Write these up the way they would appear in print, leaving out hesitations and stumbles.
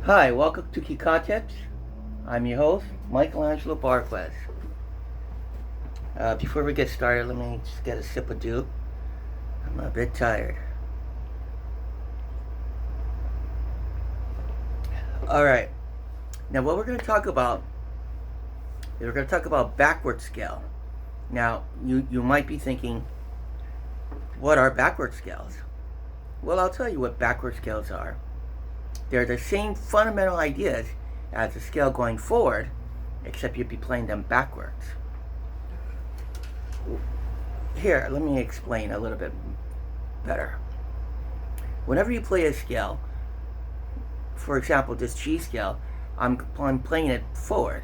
Hi, welcome to Kika. I'm your host, Michelangelo Barques. Before we get started, let me just get a sip of dew. I'm a bit tired. Alright, now what we're going to talk about is we're going to talk about backward scale. Now, you might be thinking, what are backward scales? Well, I'll tell you what backward scales are. They're the same fundamental ideas as the scale going forward, except you'd be playing them backwards. Here, let me explain a little bit better. Whenever you play a scale, for example, this G scale, I'm playing it forward.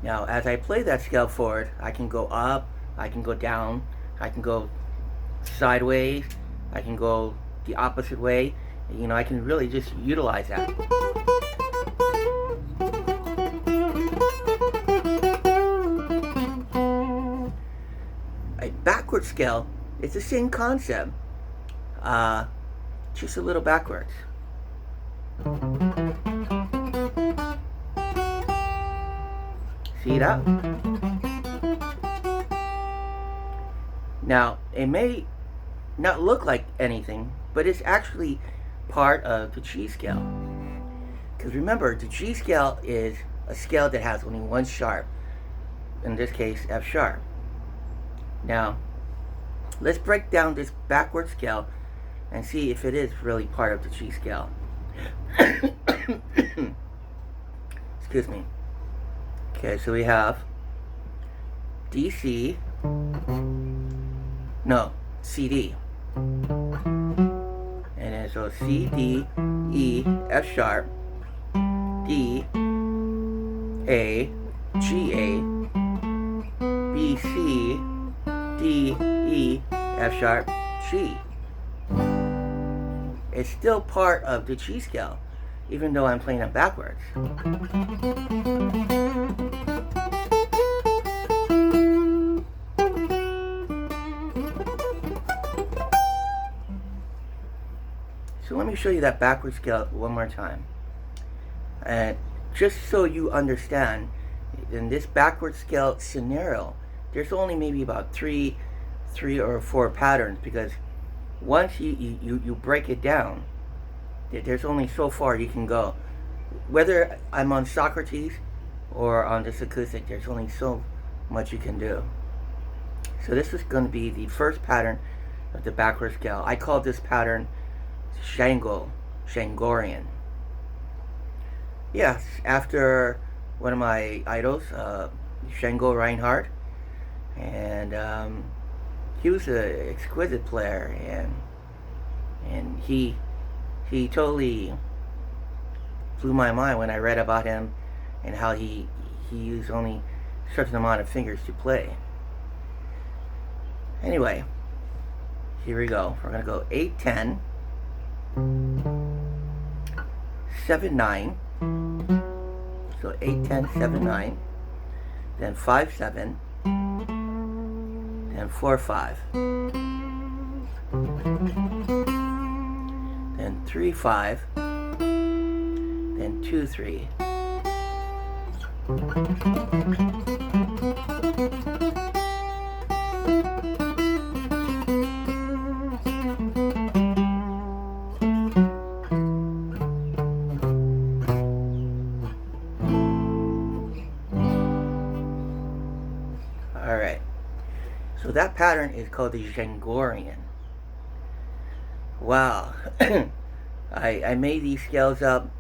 Now, as I play that scale forward, I can go up, I can go down, I can go sideways, I can go the opposite way. I can really just utilize that. A backward scale, it's the same concept, just a little backwards. See that? Now, it may not look like anything, but it's actually part of the G scale. Because remember, the G scale is a scale that has only one sharp. In this case, F sharp. Now, let's break down this backward scale and see if it is really part of the G scale. Excuse me. Okay, so we have DC, no, CD. And then so C, D, E, F sharp, D, A, G, A, B, C, D, E, F sharp, G. It's still part of the G scale, even though I'm playing it backwards. So let me show you that backward scale one more time. And just so you understand, in this backward scale scenario, there's only maybe about three or four patterns, because once you break it down, there's only so far you can go. Whether I'm on Socrates or on this acoustic, there's only so much you can do. So this is going to be the first pattern of the backward scale. I call this pattern Djangorian. Yes, after one of my idols, Django Reinhardt, and he was an exquisite player, and he totally blew my mind when I read about him and how he used only a certain amount of fingers to play. Anyway, here we go. We're gonna go 8-10. 7-9, so 8-10, 7-9, then 5-7, then 4-5, then 3-5, then 2-3. Alright, so that pattern is called the Djangorian. Wow, I made these scales up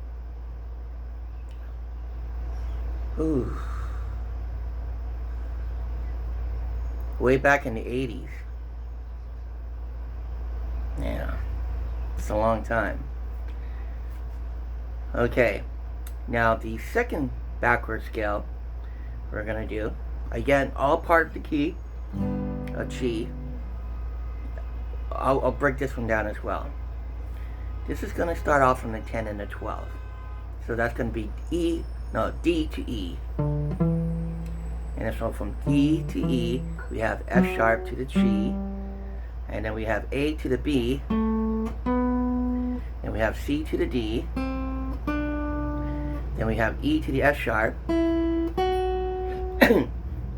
way back in the 80s. Yeah, it's a long time. Okay, now the second backward scale we're going to do, again, all part of the key, a G. I'll break this one down as well. This is going to start off from the 10 and the 12. So that's going to be D to E. And so from D to E, we have F sharp to the G, and then we have A to the B, then we have C to the D, then we have E to the F sharp, and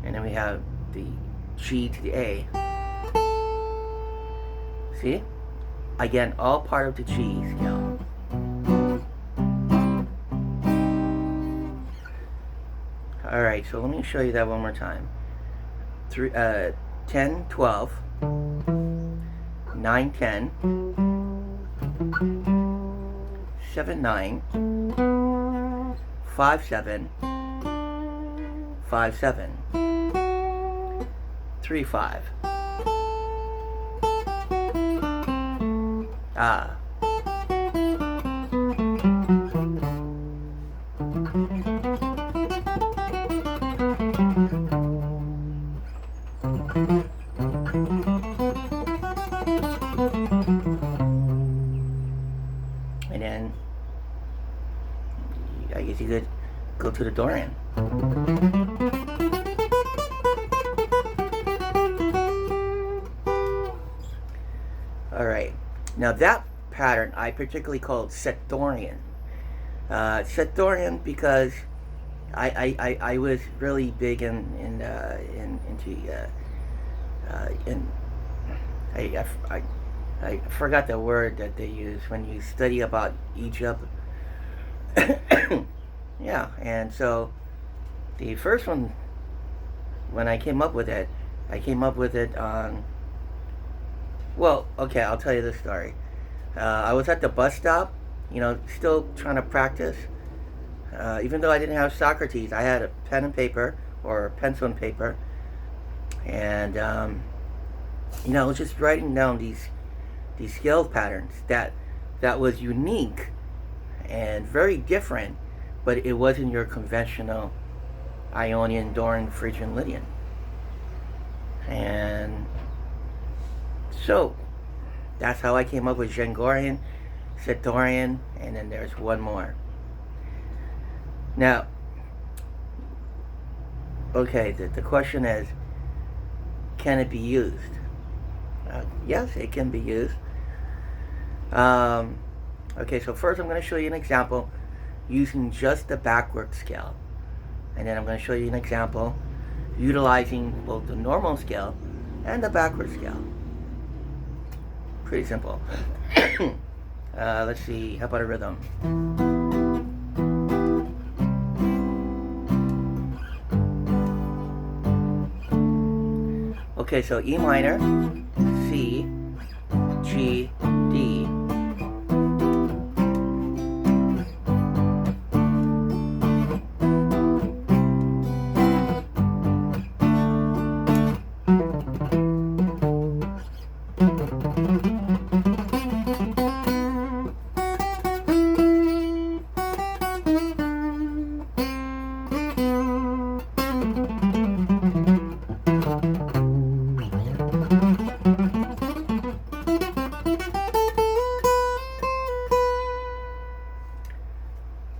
then we have the G to the A. See? Again, all part of the G scale. Alright, so let me show you that one more time. 10, 12, 9, 10, 7, 9, 5, 7, 5, 7, 3, 5. Ah. And then I guess you could go to the Dorian. Alright, now that pattern I particularly called Sethorian. Sethorian because I was really big I forgot the word that they use when you study about Egypt. Yeah, and so the first one, when I came up with it on, well, okay, I'll tell you this story. I was at the bus stop, still trying to practice. Even though I didn't have Socrates, I had a pen and paper, or pencil and paper, and I was just writing down these scale patterns that was unique and very different, but it wasn't your conventional Ionian, Dorian, Phrygian, Lydian. And so that's how I came up with Djangorian, Sethorian, and then there's one more. Now, okay, the question is, can it be used? Yes, it can be used. Okay, so first I'm going to show you an example using just the backward scale. And then I'm going to show you an example utilizing both the normal scale and the backward scale. Pretty simple. Let's see, how about a rhythm? Okay, so E minor, C, G, D.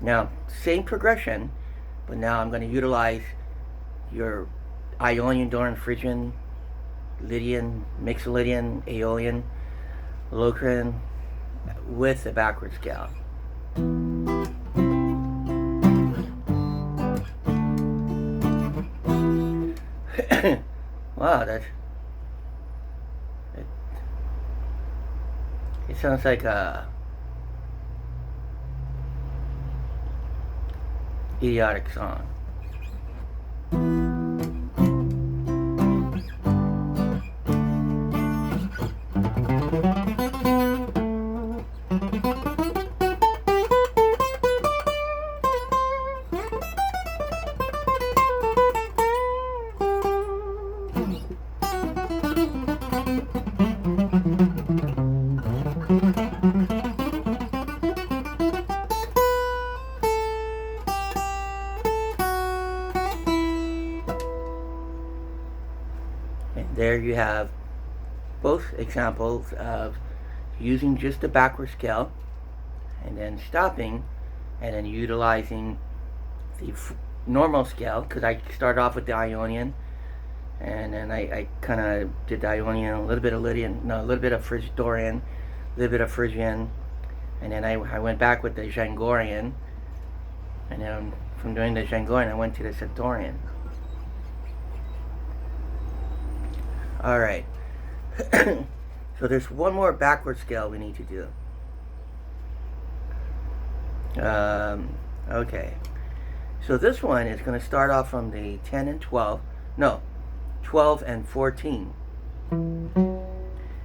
Now, same progression, but now I'm going to utilize your Ionian, Dorian, Phrygian, Lydian, Mixolydian, Aeolian, Locrian with the backward scale. Wow, it sounds like a idiotic song. And there you have both examples of using just the backward scale and then stopping and then utilizing the normal scale, because I start off with the Ionian and then I kind of did Ionian, a little bit of Lydian, no, a little bit of Dorian, a little bit of Phrygian, and then I went back with the Djangorian, and then from doing the Djangorian I went to the Sethorian. Alright, so there's one more backward scale we need to do. Okay, so this one is going to start off from the 10 and 12, no, 12 and 14,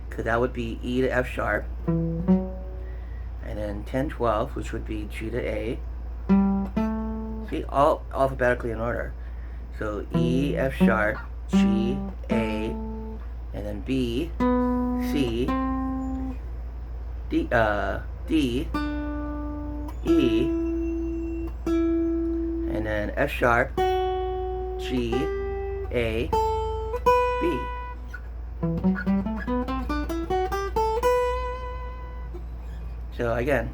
because that would be E to F sharp, and then 10, 12, which would be G to A. See, all alphabetically in order. So E, F sharp, G, A, and then B, C, D, D, E, and then F sharp, G, A, B. So again.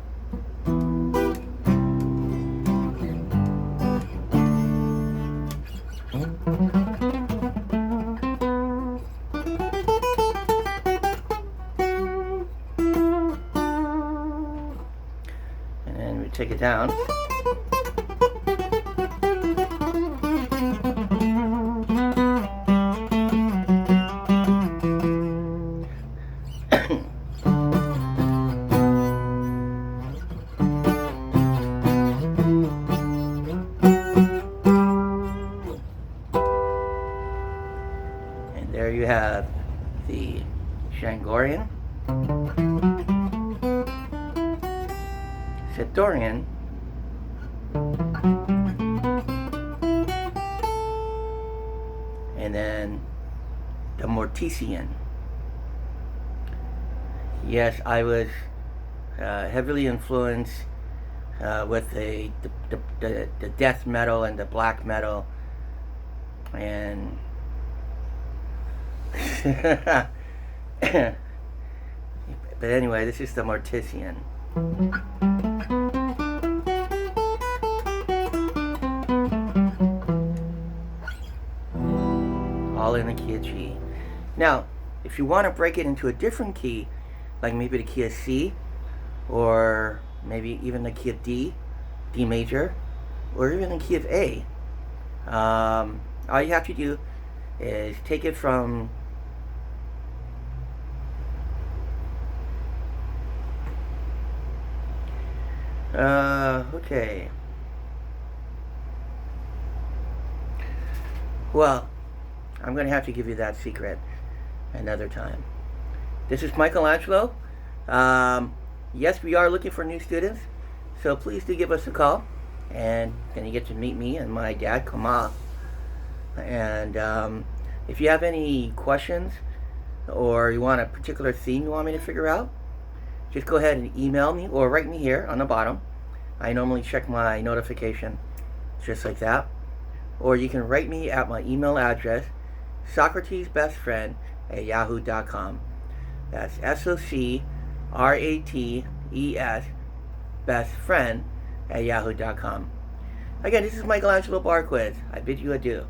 And then we take it down. There you have the Djangorian, Sethorian, and then the Mortiisian. Yes, I was heavily influenced with the death metal and the black metal, and but anyway, this is the Mortiisian. All in the key of G. Now, if you want to break it into a different key, like maybe the key of C, or maybe even the key of D, D major, or even the key of A, all you have to do is take it from okay. Well, I'm going to have to give you that secret another time. This is Michelangelo. Yes, we are looking for new students, so please do give us a call, and then you get to meet me and my dad, Kamal. And if you have any questions, or you want a particular theme you want me to figure out, just go ahead and email me or write me here on the bottom. I normally check my notification just like that. Or you can write me at my email address, SocratesBestFriend@yahoo.com. That's SOCRATES bestfriend@yahoo.com. Again, this is Michelangelo Barques. I bid you adieu.